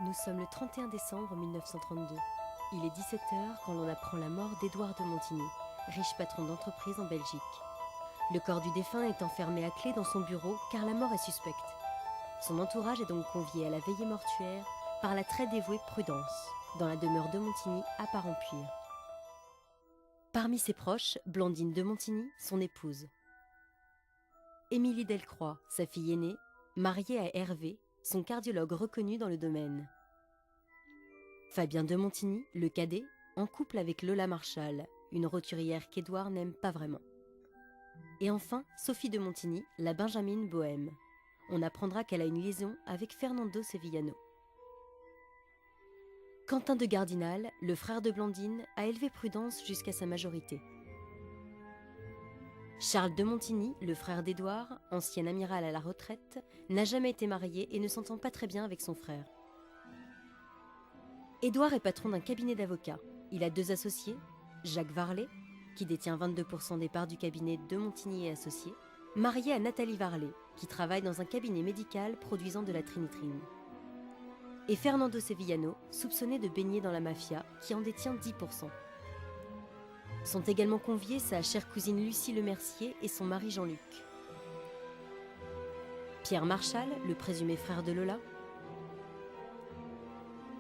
Nous sommes le 31 décembre 1932. Il est 17 h quand l'on apprend la mort d'Édouard de Montigny, riche patron d'entreprise en Belgique. Le corps du défunt est enfermé à clé dans son bureau car la mort est suspecte. Son entourage est donc convié à la veillée mortuaire par la très dévouée Prudence, dans la demeure de Montigny à Parempuire. Parmi ses proches, Blandine de Montigny, son épouse. Émilie Delcroix, sa fille aînée, mariée à Hervé, son cardiologue reconnu dans le domaine. Fabien de Montigny, le cadet, en couple avec Lola Marchal, une roturière qu'Édouard n'aime pas vraiment. Et enfin, Sophie de Montigny, la benjamine bohème. On apprendra qu'elle a une liaison avec Fernando Sevillano. Quentin de Gardinal, le frère de Blandine, a élevé Prudence jusqu'à sa majorité. Charles de Montigny, le frère d'Édouard, ancien amiral à la retraite, n'a jamais été marié et ne s'entend pas très bien avec son frère. Édouard est patron d'un cabinet d'avocats. Il a deux associés, Jacques Varlet, qui détient 22% des parts du cabinet de Montigny et Associés, marié à Nathalie Varlet, qui travaille dans un cabinet médical produisant de la trinitrine. Et Fernando Sevillano, soupçonné de baigner dans la mafia, qui en détient 10%. Sont également conviés sa chère cousine Lucie Lemercier et son mari Jean-Luc. Pierre Marchal, le présumé frère de Lola.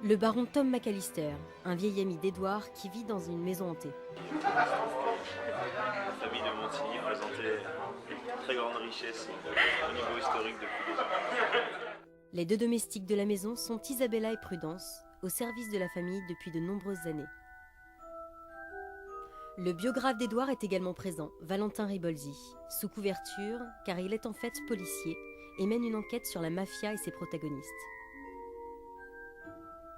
Le baron Tom McAllister, un vieil ami d'Édouard qui vit dans une maison hantée. La famille de Montigny présentait une très grande richesse au niveau historique depuis des années. Les deux domestiques de la maison sont Isabella et Prudence, au service de la famille depuis de nombreuses années. Le biographe d'Édouard est également présent, Valentin Ribolzi, sous couverture, car il est en fait policier et mène une enquête sur la mafia et ses protagonistes.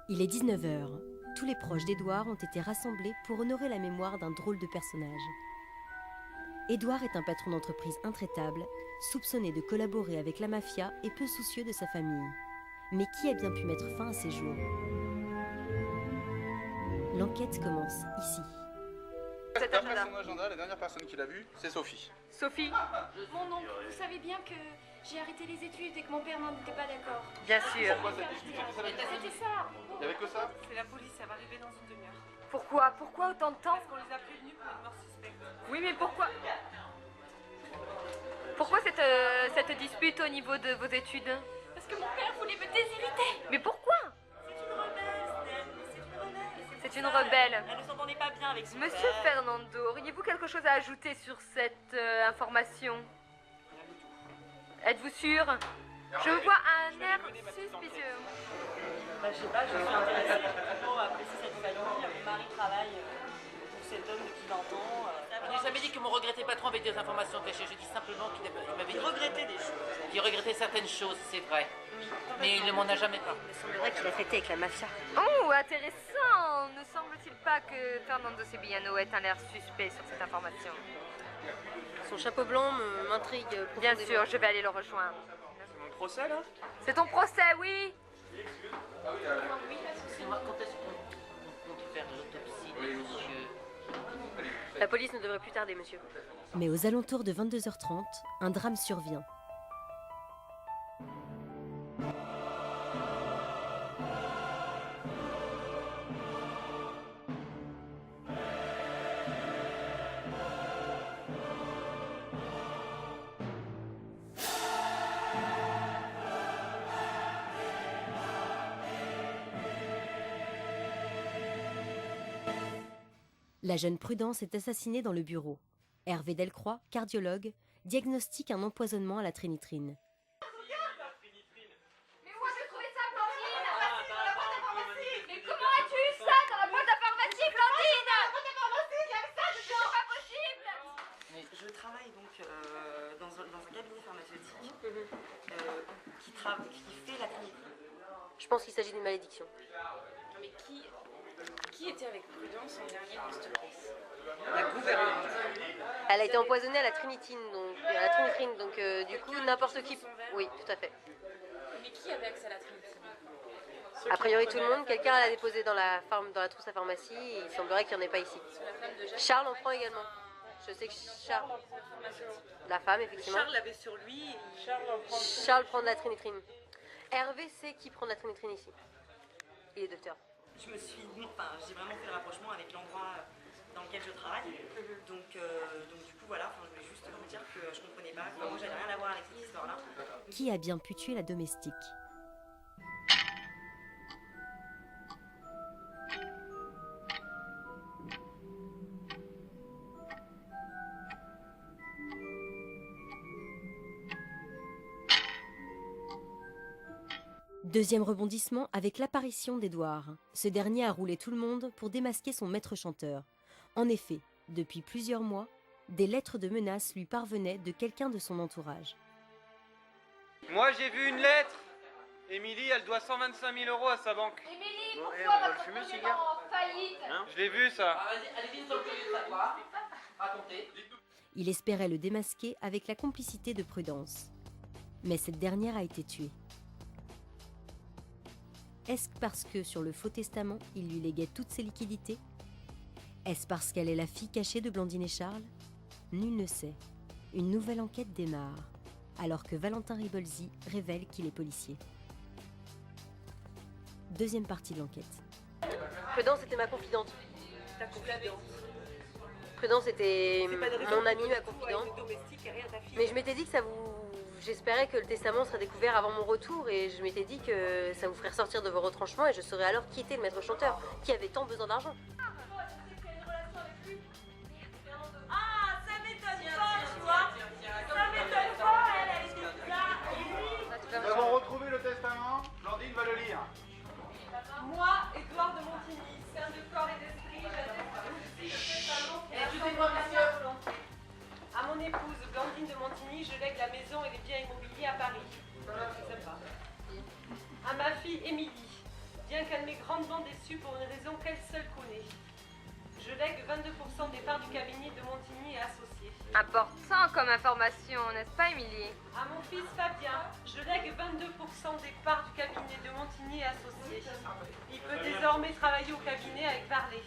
Il est 19 h. Tous les proches d'Édouard ont été rassemblés pour honorer la mémoire d'un drôle de personnage. Édouard est un patron d'entreprise intraitable, soupçonné de collaborer avec la mafia et peu soucieux de sa famille. Mais qui a bien pu mettre fin à ses jours? L'enquête commence ici. D'après son agenda, la dernière personne qu'il a vue, c'est Sophie. Sophie? Mon oncle, vous savez bien que j'ai arrêté les études et que mon père n'était pas d'accord. Bien sûr. Pourquoi cette dispute? C'était ça. Il n'y avait que ça? C'est la police, ça va arriver dans une demi-heure. Pourquoi? Pourquoi autant de temps? Parce qu'on les a prévenus pour une mort suspecte. Oui, mais pourquoi? Pourquoi cette dispute au niveau de vos études? Parce que mon père voulait me déshériter. Mais pourquoi? C'est une rebelle, Stan, c'est une rebelle. C'est une rebelle. Elle ne s'entendait pas bien avec son Monsieur père. Fernando, auriez-vous quelque chose à ajouter sur cette information? Êtes-vous sûr? Je vois un air suspicieux. Je sais pas, je suis intéressée plutôt à apprécier cette famille. Mon mari travaille pour cet homme depuis 20 ans. Je n'ai jamais dit que mon regretté patron avait des informations cachées. Je dis simplement qu'il m'avait Il regrettait des choses. qu'il regrettait certaines choses, c'est vrai. Mais il ne m'en a jamais parlé. Il me semblerait qu'il a traité avec la mafia. Oh, intéressant! Ne semble-t-il pas que Fernando Sevillano ait un air suspect sur cette information? Son chapeau blanc m'intrigue Bien profondément. sûr, je vais aller le rejoindre. Mon procès là? C'est ton procès, oui? Excusez-moi, quand est-ce qu'on compte faire l'autopsie des monsieur? La police ne devrait plus tarder, monsieur. Mais aux alentours de 22 h 30, un drame survient. La jeune Prudence est assassinée dans le bureau. Hervé Delcroix, cardiologue, diagnostique un empoisonnement à la trinitrine. Mais où as-tu trouvé ça, Blandine? Dans la boîte à pharmacie. Mais comment as-tu eu ça dans la boîte à pharmacie, Blandine? Dans la boîte à pharmacie, il y avait ça dedans. C'est pas possible. Je travaille donc dans un cabinet pharmaceutique qui fait la clinique. Je pense qu'il s'agit d'une malédiction. Mais qui était avec Prudence en dernier poste-presse? La gouvernante. Elle a été empoisonnée à la trinitrine, donc du coup, n'importe qui... Oui, tout à fait. Mais qui avait accès à la clinique? A priori, tout le monde. Quelqu'un l'a déposé dans la trousse à pharmacie, et il semblerait qu'il n'y en ait pas ici. La femme de Jacques. Charles en prend également. Je sais que Charles... La femme, effectivement. Charles l'avait sur lui. Et Charles prend de la trinitrine. Hervé sait qui prend de la trinitrine ici. Il est docteur. J'ai vraiment fait le rapprochement avec l'endroit dans lequel je travaille. Donc du coup voilà, je voulais juste vous dire que je comprenais pas, que moi j'avais rien à voir avec cette histoire-là. Qui a bien pu tuer la domestique? Deuxième rebondissement avec l'apparition d'Edouard. Ce dernier a roulé tout le monde pour démasquer son maître chanteur. En effet, depuis plusieurs mois, des lettres de menaces lui parvenaient de quelqu'un de son entourage. Moi j'ai vu une lettre. Émilie, elle doit 125 000 € à sa banque. Émilie, pourquoi votre projet est en faillite? Je l'ai vu ça. Allez vite dans le milieu de savoir. Racontez. Il espérait le démasquer avec la complicité de Prudence. Mais cette dernière a été tuée. Est-ce parce que sur le faux testament, il lui léguait toutes ses liquidités? Est-ce parce qu'elle est la fille cachée de Blandine et Charles? Nul ne sait. Une nouvelle enquête démarre, alors que Valentin Ribolzi révèle qu'il est policier. Deuxième partie de l'enquête. Prudence était ma confidente. Ta confidente. Prudence était C'est pas de raison mon amie, ma pour confidente. une domestique et rien à ta fille. Mais je m'étais dit que ça vous... J'espérais que le testament serait découvert avant mon retour et je m'étais dit que ça vous ferait sortir de vos retranchements et je saurais alors qui était le maître chanteur, qui avait tant besoin d'argent. Ah, ça m'étonne pas, tu vois. Ça m'étonne pas, elle est là. Nous avons retrouvé le testament, Blandine va le lire. Moi, Édouard de Montigny, saint de corps et d'esprit, j'atteste aussi le testament qui Écoutez-moi, monsieur. à mon épouse, Blandine de Montigny, je lègue la maison et les biens immobiliers à Paris. C'est sympa. À ma fille Émilie, bien qu'elle m'ait grandement déçue pour une raison qu'elle seule connaît. Je lègue 22% des parts du cabinet de Montigny et associés. Important comme information, n'est-ce pas, Émilie? À mon fils Fabien, je lègue 22% des parts du cabinet de Montigny et associés. Il peut désormais travailler au cabinet avec Varlet.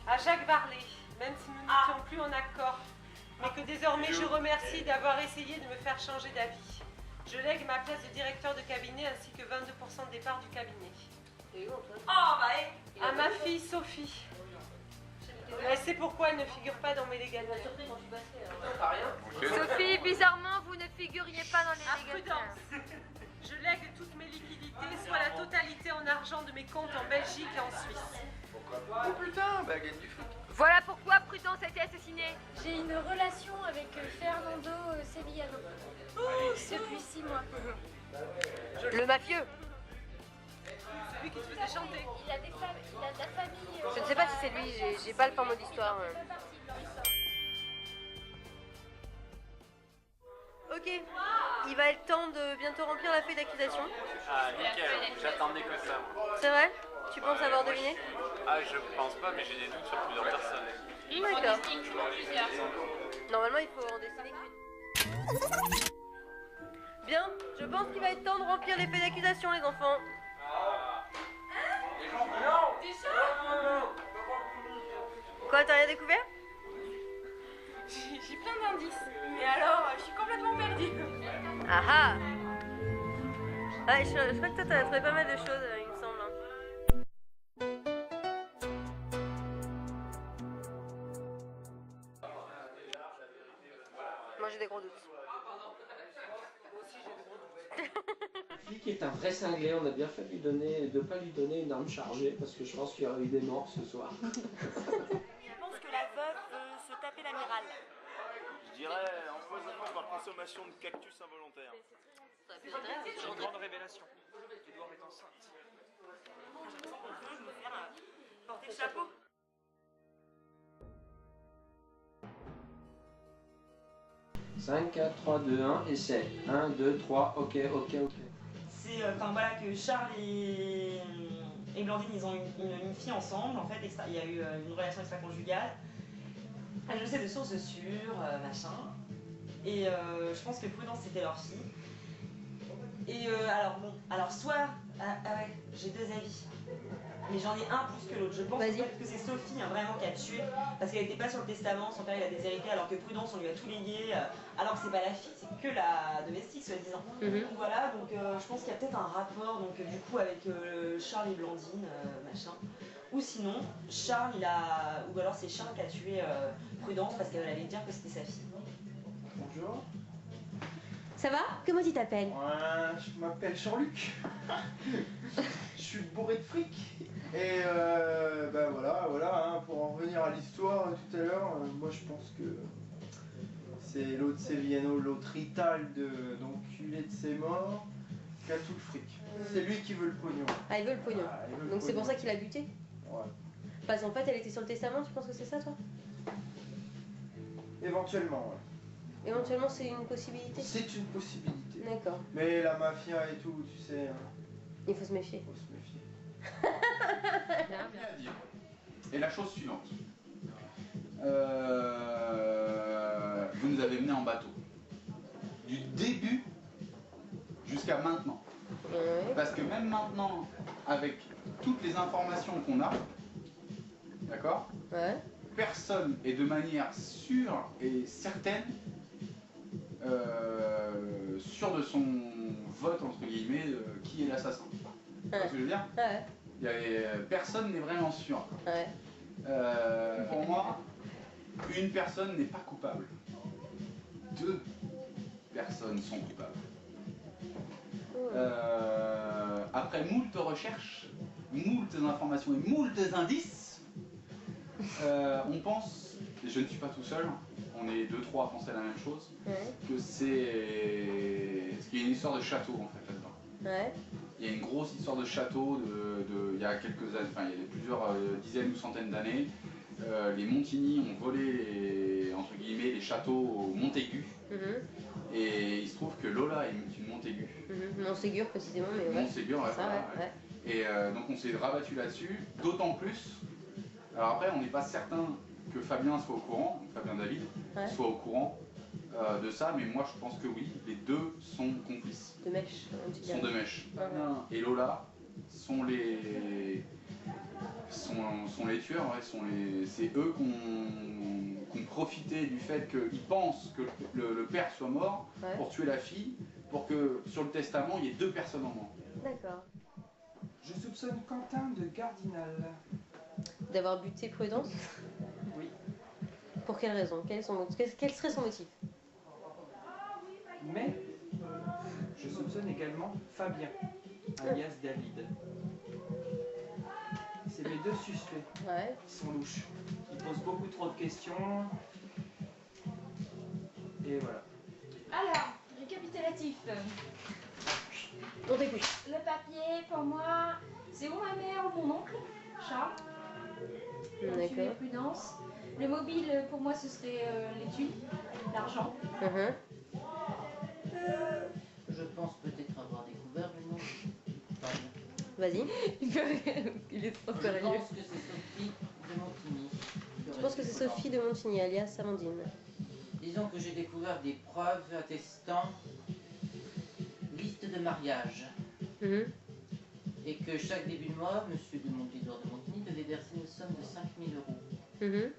À Jacques Varlet, même si nous n'étions plus en accord, mais que désormais je remercie d'avoir essayé de me faire changer d'avis. Je lègue ma place de directeur de cabinet ainsi que 22% des parts du cabinet. À ma fille Sophie. Elle sait pourquoi elle ne figure pas dans mes légataires. Sophie, bizarrement, vous ne figuriez pas dans À les légataires. Prudence, je lègue toutes mes liquidités, soit la totalité en argent de mes comptes en Belgique et en Suisse. Oh putain, bah elle gagne du fric. Voilà pourquoi Prudence a été assassinée. J'ai une relation avec Fernando Sevillano. Depuis 6 mois. Le mafieux. Celui qui te faisait chanter. Il a des femmes, il a de la famille. Je ne sais pas si c'est lui, j'ai pas le fin mot d'histoire. Ok, il va être temps de bientôt remplir la feuille d'accusation. Ah nickel, j'attendais que ça. C'est vrai? Tu penses avoir deviné? Ah je pense pas, mais j'ai des doutes sur plusieurs personnes. D'accord. Normalement il faut en dessiner qu'une. Bien, je pense qu'il va être temps de remplir les feuilles d'accusation les enfants. Quoi, t'as rien découvert? J'ai plein d'indices. Et alors, je suis complètement perdue. Ah ah. Ouais, je crois que toi t'as trouvé pas mal de choses, il me semble. Moi j'ai des gros doutes. Le flic est un vrai cinglé, on a bien fait de ne pas lui donner une arme chargée parce que je pense qu'il y aurait eu des morts ce soir. Je pense que la veuve veut se taper l'amiral. Je dirais empoisonnement par consommation de cactus involontaire. J'ai une grande révélation. Edouard est enceinte. Je veux me faire porter le chapeau. « 5, 4, 3, 2, 1, essai. 1, 2, 3, ok. C'est voilà, que Charles et Blandine, ils ont une fille ensemble, en fait, il y a eu une relation extra-conjugale. Je sais de sources sûres, machin. Et je pense que Prudence, c'était leur fille. Et alors soit... Ah ouais, j'ai deux avis. Mais j'en ai un plus que l'autre. Je pense en fait que c'est Sophie vraiment qui a tué parce qu'elle n'était pas sur le testament, son père il a déshérité alors que Prudence on lui a tout légué alors que c'est pas la fille, c'est que la domestique soi-disant. Donc voilà, donc je pense qu'il y a peut-être un rapport donc du coup avec Charles et Blandine, machin. Ou sinon, Charles il a. Ou alors c'est Charles qui a tué Prudence parce qu'elle allait dire que c'était sa fille. Bonjour. Ça va? Comment tu t'appelles? Je m'appelle Jean-Luc. Je suis bourré de fric. Et ben voilà, hein, pour en revenir à l'histoire tout à l'heure, moi je pense que c'est l'autre Seviano, l'autre Rital d'enculé de ses morts, qui a tout le fric. C'est lui qui veut le pognon. Ah, il veut le pognon. Donc c'est pour ça qu'il a buté? Ouais. Parce qu'en fait, elle était sur le testament, tu penses que c'est ça, toi? Éventuellement, ouais. Éventuellement, c'est une possibilité? C'est une possibilité. D'accord. Mais la mafia et tout, tu sais. Il faut se méfier. Faut se méfier. Rien à dire. Et la chose suivante. Vous nous avez menés en bateau. Du début jusqu'à maintenant. Parce que même maintenant, avec toutes les informations qu'on a, d'accord? Personne est de manière sûre et certaine sûr de son vote, entre guillemets, qui est l'assassin. Tu vois ce que je veux dire? Personne n'est vraiment sûr. Pour moi, une personne n'est pas coupable. 2 personnes sont coupables. Après moult recherches, moult informations et moult indices, on pense, et je ne suis pas tout seul, on est 2-3 à penser la même chose, que c'est... Parce qu'il y a une histoire de château en fait là-dedans. Il y a une grosse histoire de château il y a quelques années, enfin il y a plusieurs dizaines ou centaines d'années. Les Montigny ont volé entre guillemets les châteaux au Montaigu. Et il se trouve que Lola est une Montaigu. Montségur précisément, mais ouais. Montségur, ouais, voilà, ouais. Et donc on s'est rabattu là-dessus, d'autant plus. Alors après, on n'est pas certain que Fabien soit au courant, Fabien David, soit au courant de ça, mais moi je pense que oui, les deux sont complices. De mèche, un petit sont de mèche. Fabien et Lola sont les tueurs, ouais, c'est eux qui ont profité du fait qu'ils pensent que le père soit mort pour tuer la fille, pour que sur le testament il y ait 2 personnes en moins. D'accord. Je soupçonne Quentin de Gardinal. D'avoir buté Prudence? Oui. Pour quelle raison? Quel serait son motif? Mais je soupçonne également Fabien, alias David. C'est mes 2 suspects qui sont louches. Ils posent beaucoup trop de questions. Et voilà. Alors, récapitulatif. On t'écoute. Le papier, pour moi, c'est ou ma mère ou mon oncle, Charles. D'accord. Prudence. Le mobile, pour moi, ce serait les thunes, l'argent. Je pense peut-être avoir découvert le nom. Vas-y. Il est trop sérieux. Je pense que c'est Sophie de Montigny. Tu penses que c'est Sophie de Montigny, alias Amandine? Disons que j'ai découvert des preuves attestant liste de mariage. Et que chaque début de mois, monsieur de Montidor de Montigny devait verser une somme de 5 000 €.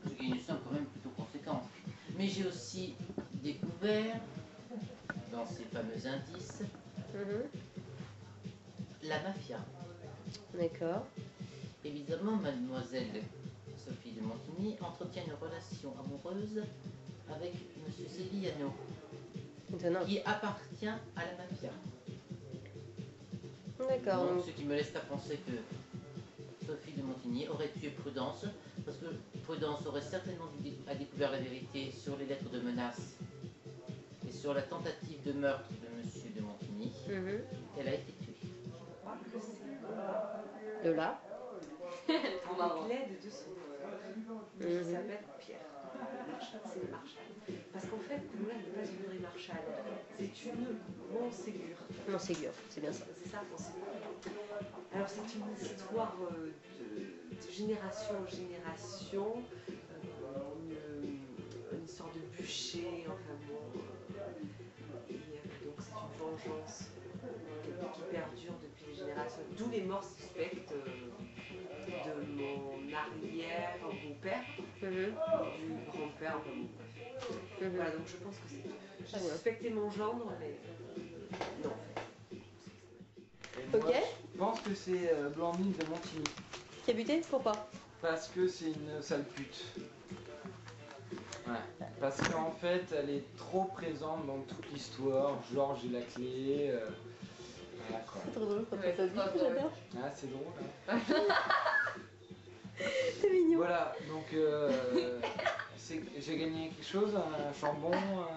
Ce qui est une somme quand même plutôt conséquente. Mais j'ai aussi découvert, dans ces fameux indices, la mafia. D'accord. Évidemment, mademoiselle Sophie de Montigny entretient une relation amoureuse avec monsieur Sevillano, qui appartient à la mafia. D'accord. Donc, ce qui me laisse à penser que Sophie de Montigny aurait tué Prudence, parce que Prudence aurait certainement découvert la vérité sur les lettres de menace et sur la tentative de meurtre de monsieur de Montigny. Elle a été tuée. Lola. Avec l'aide de son frère, qui s'appelle Pierre. C'est le Marshal. Parce qu'en fait, Lola n'est pas une vraie Marshal. C'est une Montségur. Montségur, c'est bien ça. C'est ça, Montségur. Alors c'est une histoire de génération en génération, une histoire de bûcher, enfin bon. Et donc c'est une vengeance qui perdure depuis les générations. génération. D'où les morts suspectes de mon arrière-grand-père, du grand-père, enfin bon, bref. Voilà, donc je pense que c'est. J'ai suspecté mon gendre, mais non. Et moi, je pense que c'est Blandine de Montigny. Qui a buté? Pourquoi? Parce que c'est une sale pute. Ouais. Parce qu'en fait, elle est trop présente dans toute l'histoire. Genre, j'ai la clé. Voilà quoi. C'est trop drôle quand ça dit, j'adore. Ah, c'est drôle. Hein. C'est mignon. Voilà, donc j'ai gagné quelque chose, un chambon.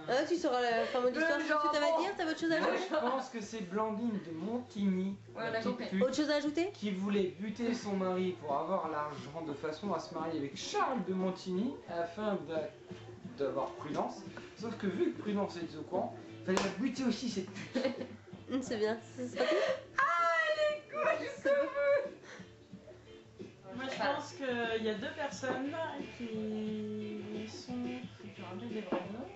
Ah, tu sauras la fin de l'histoire. Qu'est-ce que t'avais à dire? T'avais autre chose à Moi, ajouter? je pense que c'est Blandine de Montigny, la petite pute, Autre chose à ajouter? qui voulait buter son mari pour avoir l'argent de façon à se marier avec Charles de Montigny afin d'avoir Prudence. Sauf que vu que Prudence était au courant, il fallait la buter aussi cette pute. C'est bien. Ah, elle est cool, ce peu. Moi, je pense qu'il y a deux personnes qui sont. Je me rappelle des vrais noms.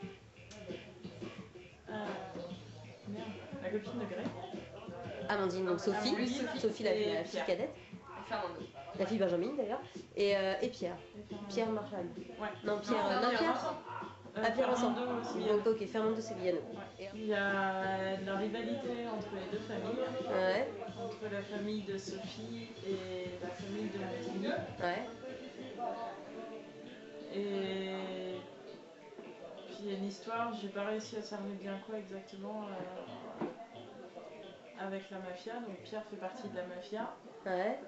Merde, la copine de Grey. Amandine, donc Sophie. Amandine, Sophie, et la fille Pierre. cadette. Fernando. La fille Benjamin d'ailleurs. Et Pierre. Pierre Marchal. Ouais. Non, Pierre. Non, non, Pierre Pierre. Vincent. Ah, Pierre Vincent. Fernando Sevillano. Donc, ok, Fernando Sevillano. Il y a de la rivalité entre les deux familles. Ouais. Entre la famille de Sophie et la famille de Montigny. Ouais. Et puis il y a une histoire, j'ai pas réussi à cerner bien quoi exactement avec la mafia. Donc Pierre fait partie de la mafia. Ouais.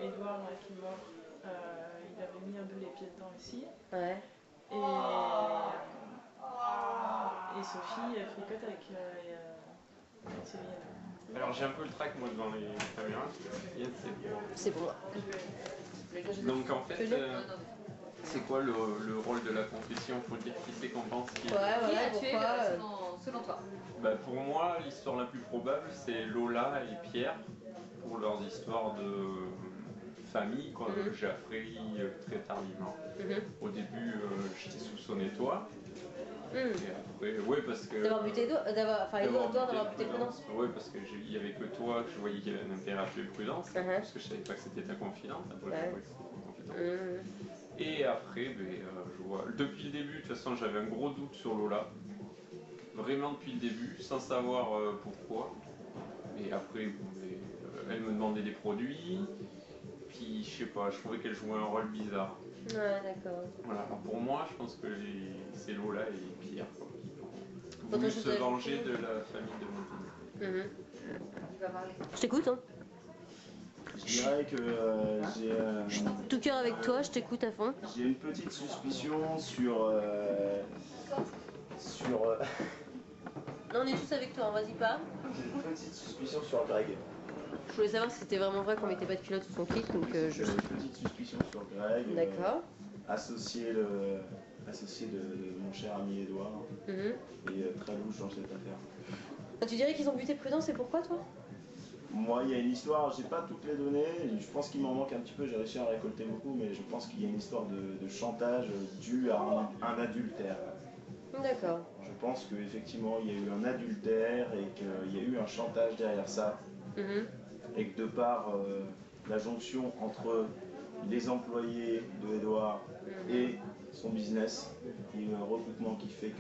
Edouard, là, qui est mort, il avait mis un peu les pieds dedans aussi. Ouais. Et Sophie, elle fricote avec Sevillano. Alors j'ai un peu le trac moi devant les caméras. Yes, c'est bon. Donc en fait, c'est quoi le rôle de la confession? Faut dire qui c'est qu'on pense qui est. Qui a tué selon toi? Bah, pour moi, l'histoire la plus probable c'est Lola et Pierre pour leurs histoires de famille qu'on j'ai appris très tardivement. Au début, je t'ai soupçonné toi. Et après, ouais, parce que. D'avoir buté Edouard, d'avoir buté Prudence. Oui, parce qu'il y avait que toi que je voyais qu'il y avait un intérêt à tuer Prudence, parce que je savais pas que c'était ta confidente. Après, je croyais que c'était ta confidente. Et après, je vois. Depuis le début, de toute façon, j'avais un gros doute sur Lola. Vraiment depuis le début, sans savoir pourquoi. Et après, elle me demandait des produits. Puis, je sais pas, je trouvais qu'elle jouait un rôle bizarre. Ouais, d'accord. Voilà, alors pour moi, je pense que c'est Lola et Pierre quoi, qui ont voulu se venger de la famille de Montigny. Tu vas parler. Je t'écoute, hein. Je dirais que j'ai tout cœur avec toi, je t'écoute à fond. J'ai une petite suspicion sur Non, on est tous avec toi, vas-y pas. J'ai une petite suspicion sur Greg. Je voulais savoir si c'était vraiment vrai qu'on mettait pas de culotte sous son clic, donc J'ai une petite suspicion sur Greg. D'accord. Associé de mon cher ami Edouard. Et très louche dans cette affaire. Ah, tu dirais qu'ils ont buté Prudence, et pourquoi toi? Moi, il y a une histoire, j'ai pas toutes les données, je pense qu'il m'en manque un petit peu, j'ai réussi à en récolter beaucoup, mais je pense qu'il y a une histoire de chantage due à un adultère. D'accord. Je pense qu'effectivement, il y a eu un adultère et qu'il y a eu un chantage derrière ça. Et que de par la jonction entre les employés de Edouard et son business, il y a eu un recoupement qui fait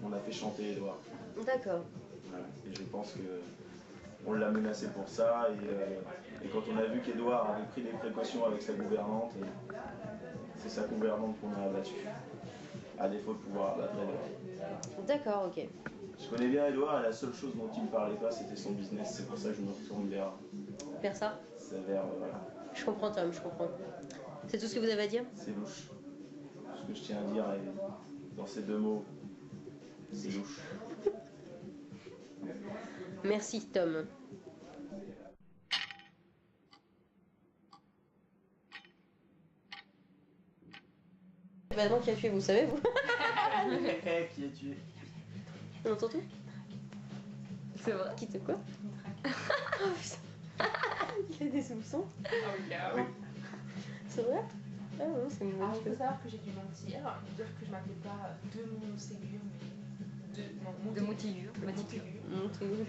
qu'on a fait chanter Edouard. D'accord. Voilà. Et je pense que on l'a menacé pour ça et quand on a vu qu'Edouard avait pris des précautions avec sa gouvernante, c'est sa gouvernante qu'on a abattue, à défaut de pouvoir abattre Edouard. D'accord, ok. Je connais bien Edouard et la seule chose dont il me parlait pas c'était son business, c'est pour ça que je me retourne vers ça. Voilà. Je comprends Tom, je comprends. C'est tout ce que vous avez à dire? C'est louche. Ce que je tiens à dire est dans ces deux mots, c'est louche. Merci Tom. L'événement qui a tué, vous savez, vous? Qui a tué? On entend tout? C'est vrai. Qui te quoi? Oh putain. Il a des soupçons? Ah oui. C'est vrai? Ah non, c'est une bonne Il faut chose. savoir que j'ai dû mentir, dire que je m'appelais pas de mon Ségur, mais De Montaigu.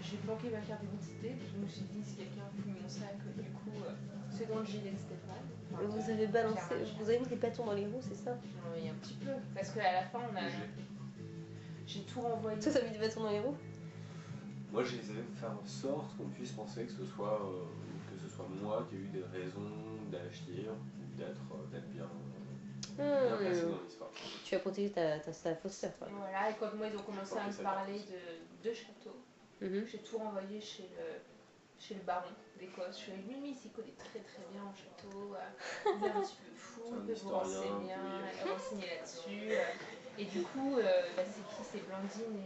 J'ai planqué ma carte d'identité, je me suis dit si quelqu'un fume mon sac, du coup, c'est dans le gilet de Stéphane. Enfin, Vous avez balancé, vous avez mis des bâtons dans les roues, c'est ça? Oui, un petit peu, parce qu'à la fin, j'ai tout renvoyé. Toi, t'as mis des bâtons dans les roues? Moi, j'essaie de faire en sorte qu'on puisse penser que ce soit moi qui ai eu des raisons d'acheter ou d'être bien placé dans l'histoire. Tu as protégé ta fausse sœur, quoi. Voilà, et quand moi ils ont commencé à me parler de château, j'ai tout renvoyé chez le baron d'Écosse. Je lui ai dit, oui, il connaît très très bien mon château, il est un petit peu fou, il peut vous renseigner là-dessus. Et du coup, c'est Blandine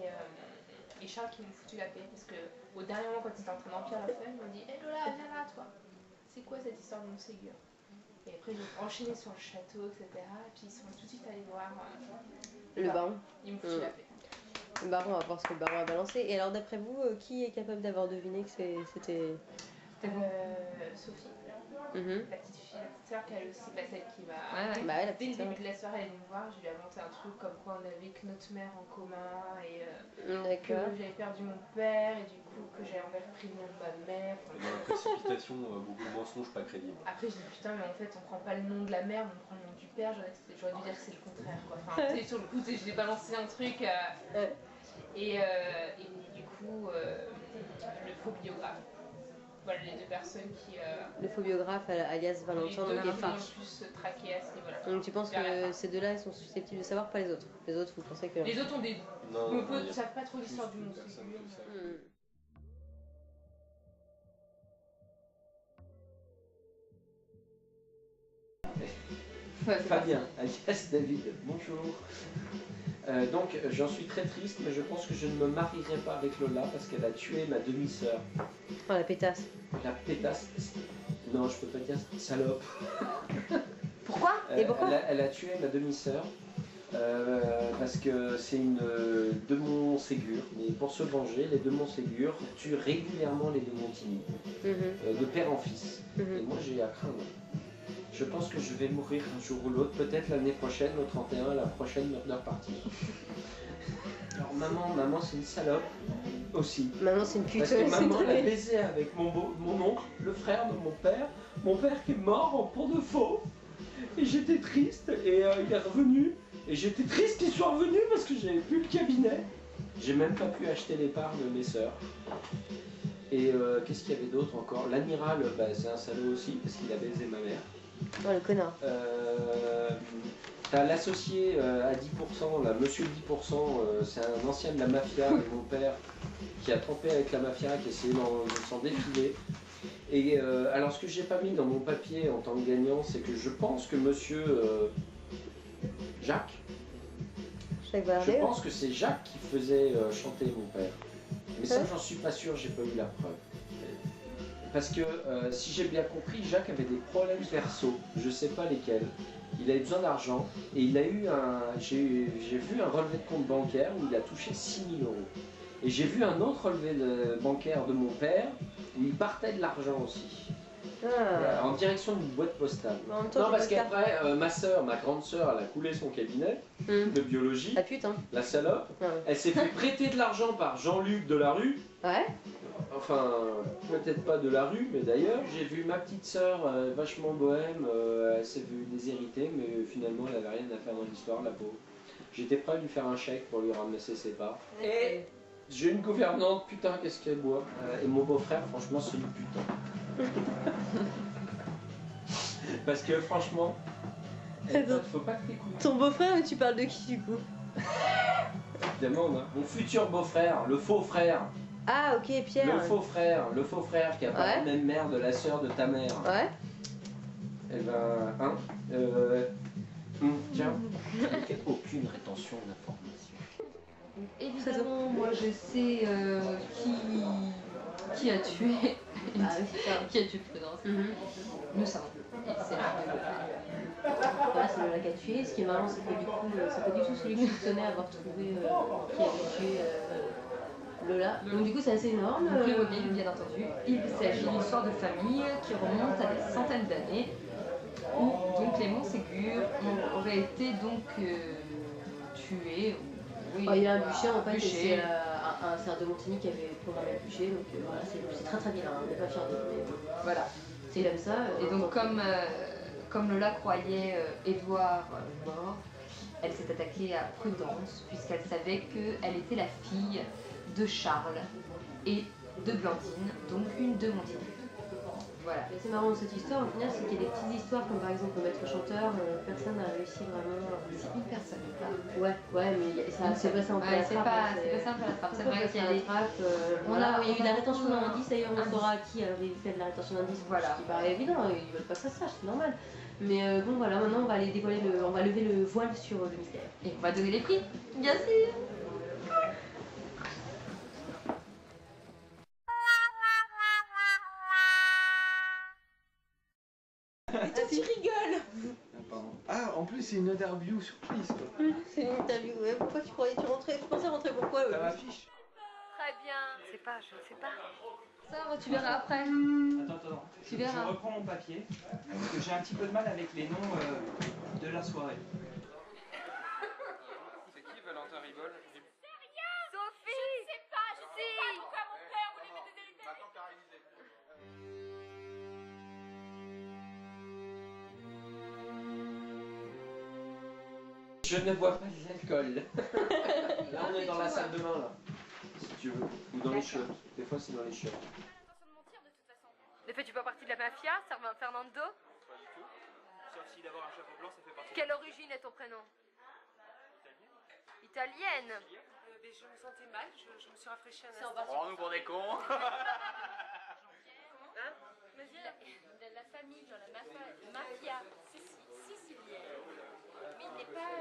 et Charles qui m'ont foutu la paix, parce qu'au dernier moment, quand ils étaient en train d'emplir la feuille, ils m'ont dit, hé Lola, viens là, toi, c'est quoi cette histoire de Montségur? Et après, j'ai enchaîné sur le château, etc. Et puis ils sont tout de suite allés voir le baron. Ils m'ont foutu la paix. Le baron, on va voir ce que le baron a balancé. Et alors, d'après vous, qui est capable d'avoir deviné que c'était... Sophie. La petite fille, la petite sœur, elle aussi, celle qui m'a. la Dès le petite sœur. début de la soirée, elle est venue me voir, je lui ai inventé un truc comme quoi on avait que notre mère en commun et que j'avais perdu mon père et du coup que j'avais repris le nom de ma mère. Dans la précipitation, beaucoup de mensonges pas crédibles. Après, je dis putain, mais en fait, on prend pas le nom de la mère, on prend le nom du père. J'aurais dû dire que c'est le contraire, quoi. Enfin, tu sais, sur le coup, je l'ai balancé un truc et du coup, le faux biographe. Voilà les deux personnes qui... Le faux biographe alias Valentin, donc est farce. Plus traqué à ce niveau-là. Donc tu penses que ces deux-là, ils sont susceptibles de savoir, pas les autres? Les autres, vous pensez que... Les autres ont des... Non, ne savent pas trop l'histoire du monde. Fabien, alias David, bonjour. Donc j'en suis très triste, mais je pense que je ne me marierai pas avec Lola parce qu'elle a tué ma demi-sœur. Oh, la pétasse. La pétasse. Non, je peux pas dire salope. Pourquoi? Et pourquoi? Elle a tué ma demi-sœur parce que c'est une de Montségur. Mais pour se venger, les de Montségur tuent régulièrement les de Montigny, de père en fils. Et moi j'ai à craindre. Je pense que je vais mourir un jour ou l'autre, peut-être l'année prochaine, au 31, la prochaine murder party. Alors maman c'est une salope aussi. Maman c'est une pute. Parce que maman l'a baisé avec mon oncle, le frère de mon père qui est mort pour de faux. Et j'étais triste et il est revenu. Et j'étais triste qu'il soit revenu parce que j'avais plus le cabinet. J'ai même pas pu acheter les parts de mes sœurs. Et qu'est-ce qu'il y avait d'autre encore? L'amiral, c'est un salaud aussi parce qu'il a baisé ma mère. Oh le connard. T'as l'associé à 10%, là, monsieur 10%, c'est un ancien de la mafia, et mon père, qui a trempé avec la mafia, qui essayait de s'en défiler. Et alors ce que j'ai pas mis dans mon papier en tant que gagnant, c'est que je pense que monsieur Jacques, je pense que c'est Jacques qui faisait chanter mon père. Mais ça j'en suis pas sûr, j'ai pas eu la preuve. Parce que si j'ai bien compris, Jacques avait des problèmes perso, je sais pas lesquels. Il avait besoin d'argent et il a eu j'ai vu un relevé de compte bancaire où il a touché 6 000 €. Et j'ai vu un autre relevé bancaire de mon père où il partait de l'argent aussi. En direction d'une boîte postale. Non, parce qu'après, ma grande sœur, elle a coulé son cabinet de biologie. La pute, hein. La salope. Elle s'est fait prêter de l'argent par Jean-Luc Delarue. Ouais. Enfin, peut-être pas de la rue, mais d'ailleurs, j'ai vu ma petite sœur vachement bohème, elle s'est vue déshéritée, mais finalement, elle avait rien à faire dans l'histoire, la pauvre. J'étais prêt à lui faire un chèque pour lui ramasser ses parts. Et j'ai une gouvernante, putain, qu'est-ce qu'elle boit. Et mon beau-frère, franchement, c'est une putain. Parce que franchement, faut pas que t'écoutes. Ton beau-frère, mais tu parles de qui du coup? Évidemment, hein. Mon futur beau-frère, le faux frère. Ah ok, Pierre. Le faux frère qui a pas la même mère de la sœur de ta mère. Ouais. Eh ben, tiens, aucune rétention d'informations. Évidemment, moi je sais qui a tué. Qui a tué Prudence. Nous savons. C'est Voilà, c'est Lola qui a tué. Ce qui est marrant, c'est que du coup, c'est pas du tout celui qui soupçonnait avoir trouvé qui avait tué Lola. Donc du coup, c'est assez énorme. Playmobil, bien entendu. Il s'agit d'une histoire de famille qui remonte à des centaines d'années où donc les Montségur auraient été donc tués Oui, il y a un bûcher en fait, et bûcher. c'est un cerf de Montigny qui avait programmé le bûcher, donc voilà, c'est très très bien, on n'est pas fiers de lui, mais Voilà. c'est comme ça. Et donc comme Lola croyait Édouard mort, elle s'est attaquée à Prudence puisqu'elle savait qu'elle était la fille de Charles et de Blandine, donc une de Montigny. Voilà. Et c'est marrant dans cette histoire, au final, c'est qu'il y a des petites histoires comme par exemple le maître chanteur, personne n'a réussi vraiment. C'est une personne. Ouais, mais c'est pas ça en Ouais, c'est pas simple à la trappe. C'est vrai qu'il y a des trappes. Il y a eu de la rétention d'indices, d'ailleurs on saura qui avait fait de la rétention d'indices. Voilà. Ce qui paraît évident, ils veulent pas que ça se sache, c'est normal. Mais bon voilà, maintenant on va aller dévoiler on va lever le voile sur le mystère. Et on va donner les prix. Bien sûr. Et toi tu rigoles. Ah, en plus c'est une interview surprise quoi. C'est une interview, ouais. Pourquoi tu pensais rentrer pourquoi T'as ma fiche. Très bien. Je sais pas, je ne sais pas. Ça, tu verras après. Attends. Tu Je verras. reprends mon papier, parce que j'ai un petit peu de mal avec les noms de la soirée. C'est qui Valentin Ribol? Sophie! Je sais pas pourquoi mon père voulait me déshériter. Je ne bois pas d'alcool. Là, on est dans la salle de bain, là. Si tu veux. Ou dans les chiottes. Des fois, c'est dans les chiottes. Ne fais-tu pas partie de la mafia, Fernando? Pas du tout. Sauf si d'avoir un chapeau blanc, ça fait partie. Quelle origine est ton prénom? Italienne. Mais je me sentais mal, je me suis rafraîchie un C'est en instant. bas. Prends-nous pour des cons. Hein? De la famille, genre la mafia sicilienne. Mais il n'est pas.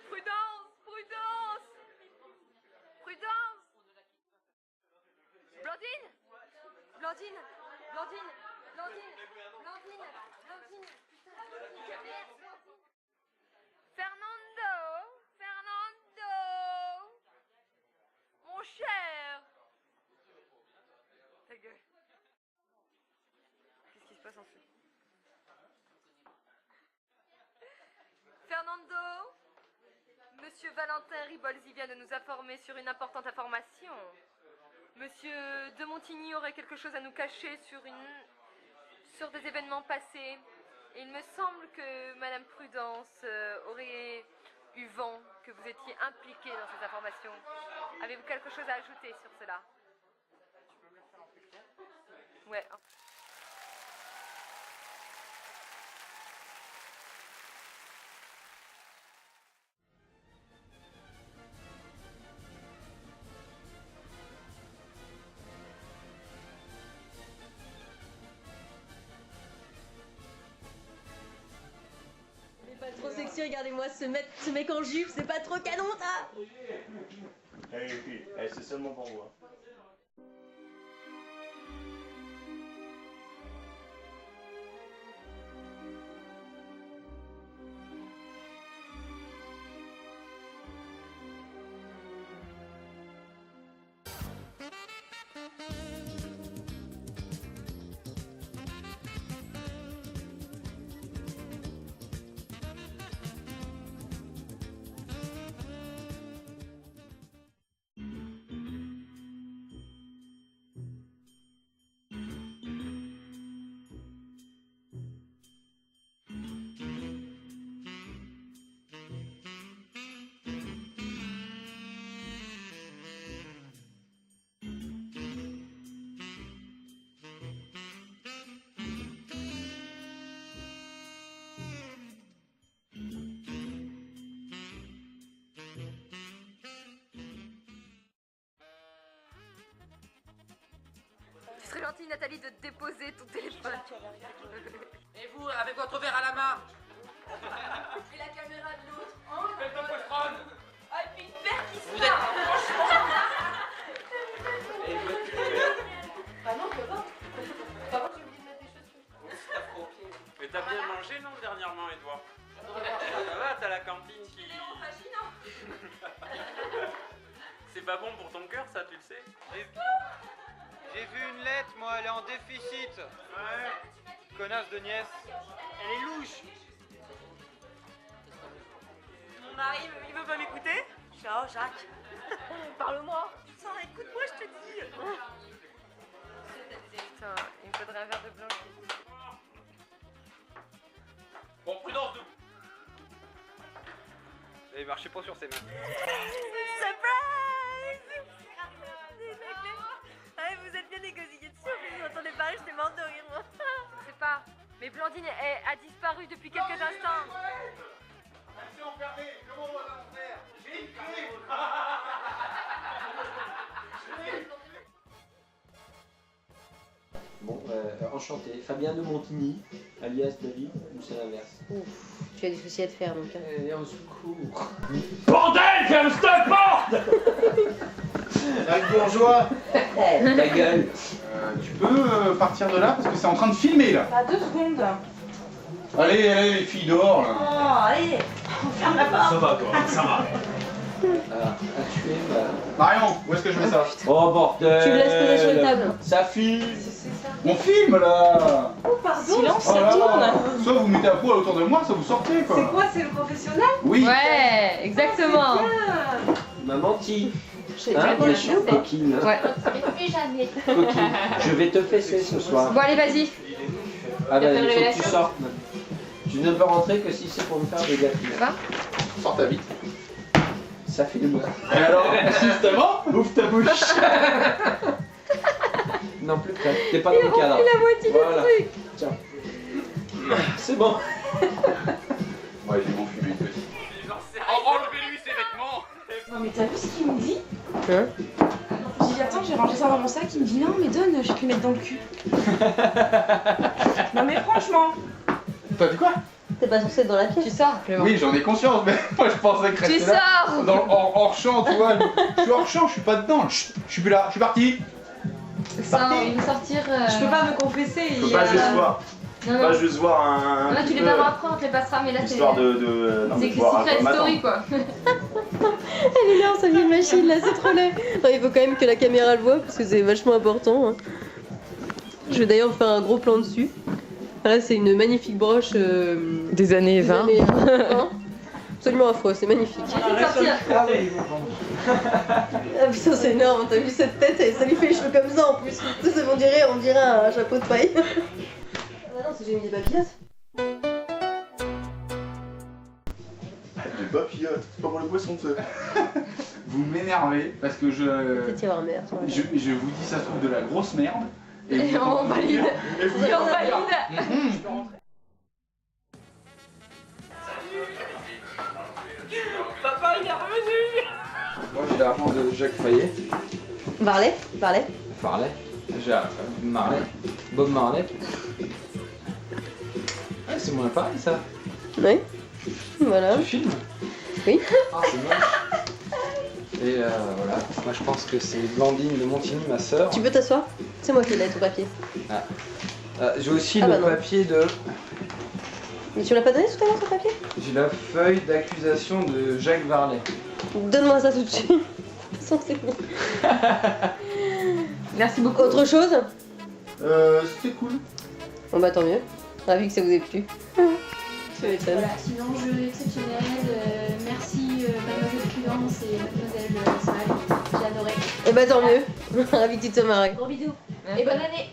Prudence! Prudence! Prudence! Blandine! Blandine! Blandine! Blandine! Blandine! Blandine! Putain, Blandine! Fernando! Fernando! Mon cher! Ta gueule. Qu'est-ce qui se passe ensuite? Fernando! Monsieur Valentin Ribolzi vient de nous informer sur une importante information. Monsieur de Montigny aurait quelque chose à nous cacher sur des événements passés. Et il me semble que Madame Prudence aurait eu vent que vous étiez impliqué dans ces informations. Avez-vous quelque chose à ajouter sur cela? Tu peux me le faire en plus clair? Ouais. C'est pas trop sexy, regardez-moi ce mec en jupe, c'est pas trop canon ça. C'est seulement pour moi. Tu serais gentille, Nathalie, de déposer ton téléphone. Et vous, avec votre verre à la main? Et la caméra de l'autre. Faites un poltron. Ah, et puis une paire qui se Vous êtes... Franchement... Ah non, je peux pas. Par contre, j'ai oublié de mettre des chaussures. Mais t'as bien mangé, non, dernièrement, Edouard? Ça va, t'as la cantine qui... C'est c'est pas bon pour ton cœur, ça, tu le sais. J'ai vu une lettre, moi, elle est en déficit. Ouais. Connasse de nièce. Elle est louche. Mon mari, il veut pas m'écouter. Oh, Jacques. Parle-moi. Écoute-moi, je te dis. Putain, il me faudrait un verre de blanc. Bon, prudence, nous. Vous allez marcher pas sur ses mains. Surprise! Ah, vous êtes bien négocié dessus, vous m'entendez parler, j'étais morte de rire, moi. Je sais pas, mais Blandine a disparu depuis quelques instants. C'est enfermé, comment on va faire? J'ai une clé. Bon, enchanté. Fabien de Montigny, alias David, ou c'est l'inverse? Ouf, tu as des soucis à te faire donc. Au secours. Bordel, ferme cette porte! Avec bourgeois. Ta gueule. Tu peux partir de là parce que c'est en train de filmer là. Pas 2 secondes. Allez, allez les filles dehors là. Oh, allez, on ferme la porte. Ça va toi, ça va. À tuer, Marion, où est-ce que je mets ça? Oh bordel. Tu le laisses poser sur une table. Ça filme. On filme là. Oh, pardon. Silence, Oh ça là tourne. là. Soit vous mettez à poil autour de moi, soit vous sortez quoi. C'est quoi, c'est le professionnel? Oui. Ouais, exactement. m'a menti. Hein, bien sûr, coquine. Ouais. Plus jamais. Coquine. Je vais te fesser ce soir. Bon, allez, vas-y. Ah bah, T'as fait une il faut que tu révélation sortes. Tu ne peux rentrer que si c'est pour me faire des gâteaux. Va. Sors ta bite. Ça fait le mois. Et alors, justement, ouvre ta bouche. Non, plus près. T'es pas dans Il le cadre. remplit la moitié Voilà. du truc. Tiens. C'est bon. Ouais, j'ai mon fumé petit. Enlevez-lui ses vêtements. Non mais t'as vu ce qu'il me dit? Hein? J'ai dit attends, j'ai rangé ça dans mon sac, il me dit non mais donne, j'ai pu mettre dans le cul. Non mais franchement. T'as dit quoi? T'es pas censé être dans la pièce. Tu sors, Clément. Oui, j'en ai conscience, mais moi je pensais que Tu rester là. sors. Hors champ, tu vois. Je suis hors champ, je suis pas dedans. Chut, je suis plus là, je suis parti. Ça, il veut sortir. Je peux pas me confesser. Je peux pas juste voir. Non, Je non. peux pas juste voir un. Non, tu les verras après, on te les passera, mais là c'est. Histoire de. non, C'est mais que voir à Secret quoi Story m'attendre. quoi. Elle est là en sa vieille machine là, c'est trop laid. Non, il faut quand même que la caméra le voit parce que c'est vachement important. Hein. Je vais d'ailleurs faire un gros plan dessus. Là, c'est une magnifique broche Des années 20. années 20. Absolument affreux, c'est magnifique. Ah oui, Ah putain, c'est énorme, t'as vu cette tête et ça lui fait les cheveux comme ça en plus. Tu sais, on dirait un chapeau de paille. Ah non, c'est j'ai mis des papillotes. Des papillotes, c'est pas pour les poissons, tu sais. Vous m'énervez parce que T'es voir merde. je vous dis ça se trouve de la grosse merde. Et on valide. Et vous Et on valide. Papa, il est revenu. Moi j'ai l'argent de Jacques Fayet. Varlet. Farley. J'ai Marley. Bob Marley. Ah, c'est mon appareil ça. Oui. Voilà. Tu filmes? Oui. Ah, c'est moche. Et voilà. Moi je pense que c'est Blandine de Montigny, ma sœur. Tu peux t'asseoir? C'est moi qui l'ai ton papier. J'ai aussi Ah le bah non. papier de. Mais tu me l'as pas donné tout à l'heure ce papier? J'ai la feuille d'accusation de Jacques Varlet. Donne-moi ça tout de suite. De toute façon, c'est bon. Merci beaucoup. Autre chose? C'était cool. Bon bah tant mieux. Ravi que ça vous ait plu. Tu m'étonnes. Voilà, sinon jeu exceptionnel. Merci Mademoiselle Prudence et Mademoiselle Smile. J'ai adoré. Et bah tant mieux. Ravi que tu te sois marré. Gros bisous. Et bonne année.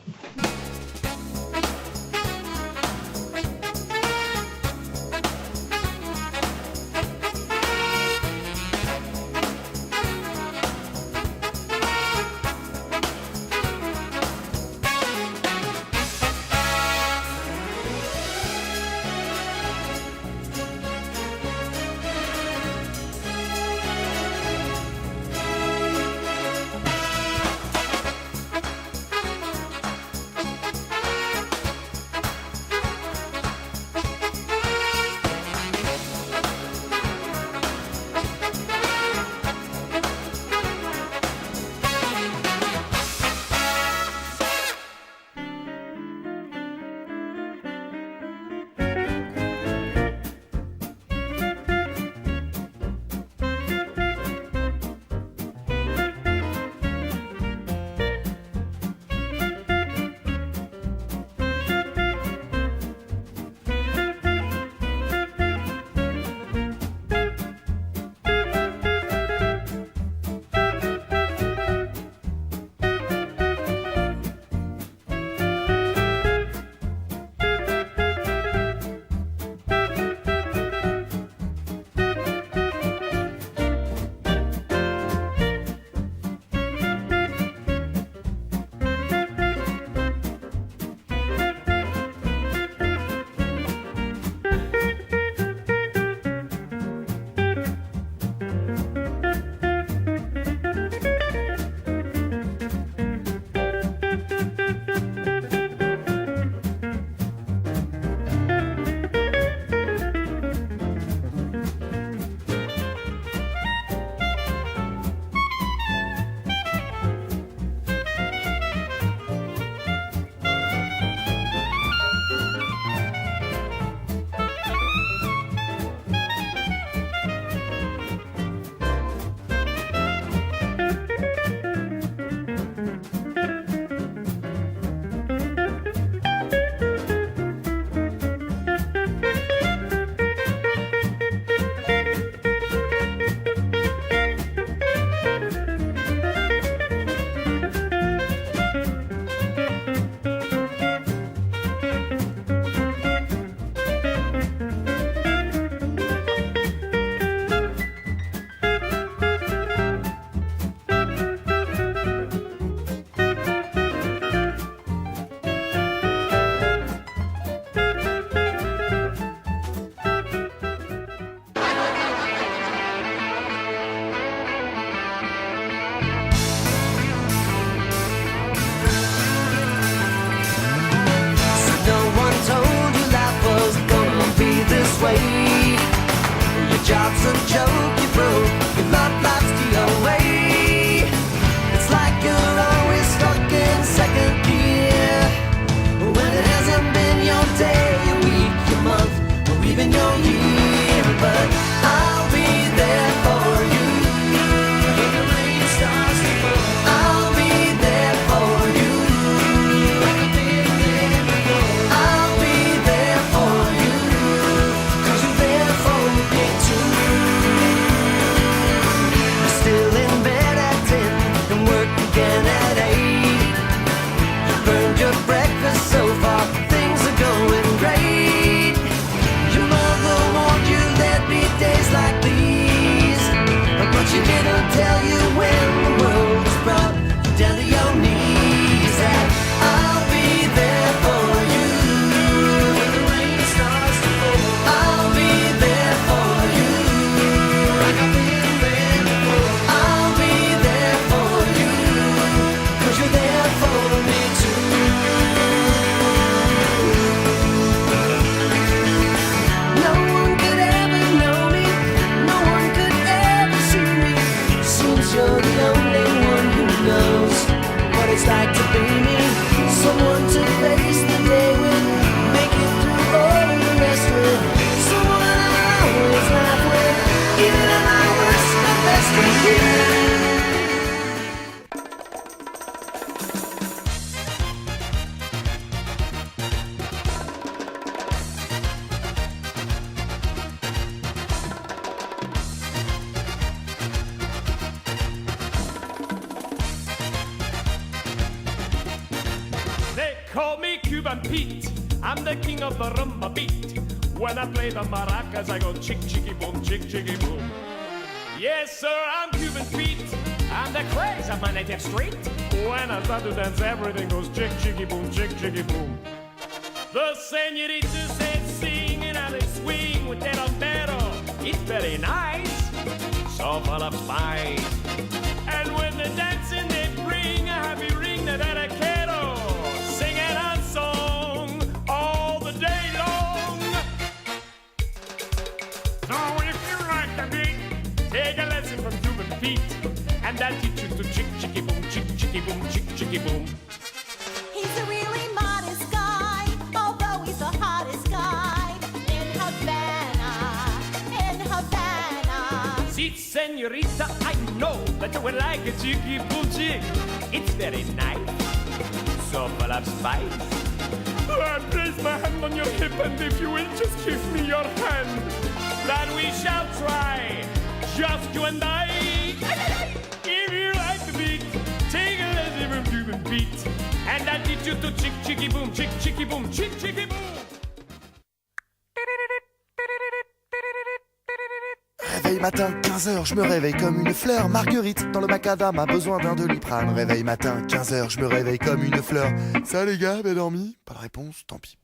was a joke you broke. Your love life's the your way. It's like you're always stuck in second gear. When it hasn't been your day, your week, your month, or even your year. But I'll be there for you when the rain starts to fall. I'll be there for you like I've been there before. I'll be there for you 'cause you're there for me too. You're still in bed at 10 and work again at 8. You burned your breakfast so far, things are going great. Your mother warned you there'd be days like these, but she didn't tell you when the world was brought you down to your knees. That I'll be there for you when the rain starts to fall. I'll be there for you like I've been there before. I'll be there for you 'cause you're there for me too. No one could ever know me, no one could ever see me. Seems you're the only one who knows what it's like to be me. Someone to face the day with, make it through all the rest with. Someone I always laugh with, even at my worst, my best is you. They call me Cuban Pete. I'm the king of the rumba beat. When I play the maracas, I go chick chicky boom, chick chicky boom. Yes, sir, I'm Cuban Pete. I'm the craze of my native street. When I start to dance, everything goes chick chicky boom, chick chicky boom. The señoritas said sing and how they swing with that bombero. It's very nice, so full of spice. And when they're dancing, they bring a happy ring that had a kettle. Singing a song all the day long. So if you like the beat, take a lesson from Cuban Pete. And I'll teach you to chick chicky boom, chick chicky boom, chick chicky boom. He's a really modest guy, although he's the hottest guy in Havana, in Havana. See, señorita, I know that you would like a chicky boom chick. It's very nice, so full of spice. I place my hand on your hip, and if you will just give me your hand, then we shall try, just you and I. If you like the beat, take a lesson from Cuban Pete, and I'll teach you to chick chicky boom, chick chicky boom, chick chicky boom. Réveil matin, 15h, je me réveille comme une fleur. Marguerite, dans le macadam, a besoin d'un Doliprane. Réveil matin, 15h, je me réveille comme une fleur. Ça les gars, bien dormi? Pas de réponse, tant pis.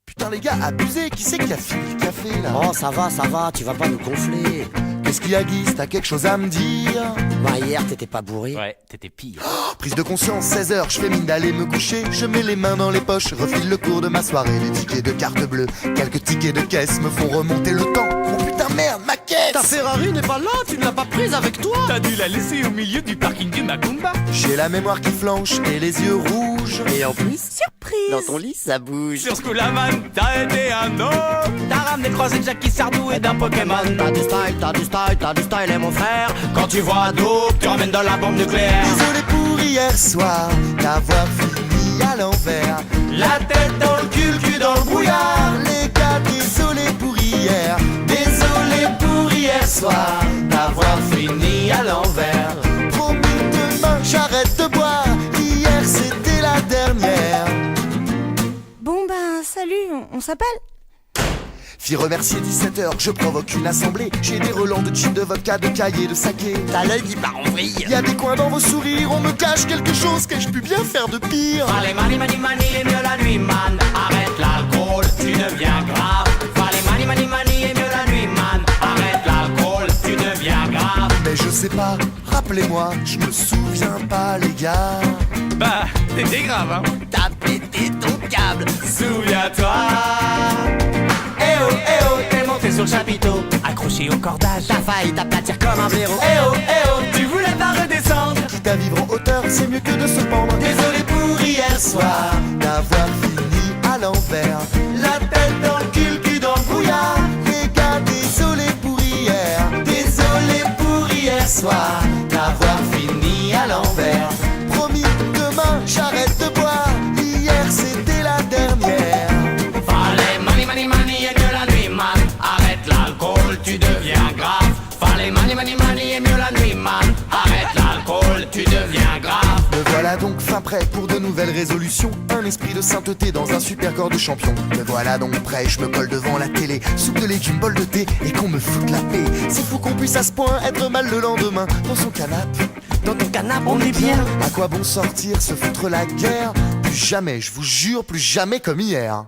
Putain les gars, abusé, qui c'est qui a fini le café là? Oh ça va, tu vas pas nous gonfler. Qu'est-ce qu'il y a Guise, t'as quelque chose à me dire? Bah hier t'étais pas bourré. Ouais, t'étais pire. Prise de conscience, 16h, je fais mine d'aller me coucher. Je mets les mains dans les poches, refile le cours de ma soirée. Les tickets de carte bleue, quelques tickets de caisse me font remonter le temps. Oh putain merde, ma caisse! Ta Ferrari n'est pas là, tu ne l'as pas prise avec toi. T'as dû la laisser au milieu du parking du Macumba. J'ai la mémoire qui flanche et les yeux rouges. Et en plus, surprise, dans ton lit ça bouge. Sur ce coup la man, t'as aidé un homme. T'as ramené croisé de Jackie Sardou et d'un Pokémon. T'as du style, t'as du style, t'as du style et mon frère. Quand tu vois Dope, tu ramènes de la bombe nucléaire. Désolé pour hier soir, d'avoir fini à l'envers. La tête dans le cul dans le brouillard. Les gars, désolé pour hier. Désolé pour hier soir, d'avoir fini à l'envers. Promis demain, j'arrête de boire. Hier c'était la dernière. Bon ben salut, on s'appelle? Fille remercier 17h, je provoque une assemblée. J'ai des relents de gin, de vodka, de cahiers, de saké. T'as l'œil qui part en vrille. Y'a des coins dans vos sourires, on me cache quelque chose. Qu'ai-je pu bien faire de pire? Fallait mani mani mani, et mieux la nuit man. Arrête l'alcool, tu deviens grave. Fallait mani mani mani, et mieux la nuit man. Arrête l'alcool, tu deviens grave. Mais je sais pas, rappelez-moi, je me souviens pas les gars. Bah, t'étais grave hein. T'as pété ton câble, souviens-toi. Eh oh, t'es monté sur le chapiteau, accroché au cordage. T'as failli t'aplatir comme un blaireau. Eh oh, tu voulais pas redescendre. Quitte à vivre en hauteur, c'est mieux que de se pendre. Désolé pour hier soir, d'avoir fini à l'envers. La tête dans le cul dans le brouillard. Les gars, désolé pour hier. Désolé pour hier soir, d'avoir fini à l'envers. Promis, demain, j'arrête de boire. Hier, c'était la dernière. Fallait money et mieux la nuit man. Arrête l'alcool, tu deviens grave. Fallait money et mieux la nuit man. Arrête l'alcool, tu deviens grave. Me voilà donc fin prêt pour de nouvelles résolutions. Un esprit de sainteté dans un super corps de champion. Me voilà donc prêt, je me colle devant la télé. Soupe de légumes, bol de thé et qu'on me foute la paix. C'est fou qu'on puisse à ce point être mal le lendemain. Dans son canapé, dans ton canapé on est bien. À quoi bon sortir, se foutre la guerre? Plus jamais, je vous jure, plus jamais comme hier.